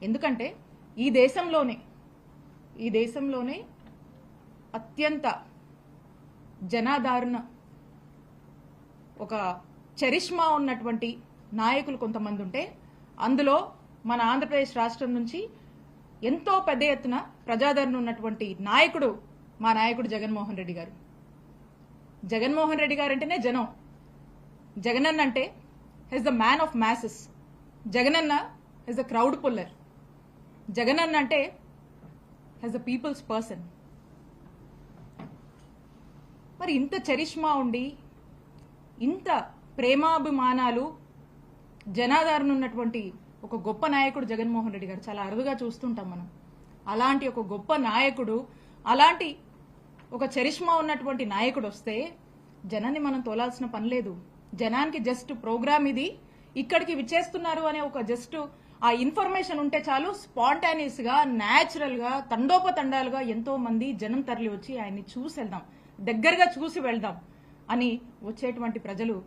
ఎందుకంటే ఈ దేశంలోనే అత్యంత జనాదరణ ఒక చరిష్మా ఉన్నటువంటి నాయకులు కొంతమంది ఉంటే అందులో మన ఆంధ్రప్రదేశ్ రాష్ట్రం నుంచి ఎంతో పెద్ద ఎత్తున ప్రజాదరణ ఉన్నటువంటి నాయకుడు మా నాయకుడు జగన్మోహన్ రెడ్డి గారు. జగన్మోహన్ రెడ్డి గారు అంటేనే జనం. జగనన్న అంటే he's the man of masses. Jagananna he's the crowd puller. Jagananna అంటే హెస్ ద పీపుల్స్ పర్సన్. మరి ఇంత చరిష్మా ఉండి ఇంత ప్రేమాభిమానాలు జనాదరణ ఉన్నటువంటి ఒక గొప్ప నాయకుడు జగన్మోహన్ రెడ్డి గారు చాలా అరుదుగా చూస్తుంటాం మనం. అలాంటి ఒక గొప్ప నాయకుడు, అలాంటి ఒక చరిష్మా ఉన్నటువంటి నాయకుడు వస్తే జనాన్ని మనం తోలాల్సిన పని లేదు. జనానికి జస్ట్ ప్రోగ్రామ్ ఇది, ఇక్కడికి విచ్చేస్తున్నారు అనే ఒక జస్ట్ ఆ ఇన్ఫర్మేషన్ ఉంటే చాలు, స్పాంటానియస్ గా న్యాచురల్ గా తండోపతండాలుగా ఎంతో మంది జనం తరలి వచ్చి ఆయన్ని చూసి వెళ్దాం, దగ్గరగా చూసి వెళ్దాం అని వచ్చేటువంటి ప్రజలు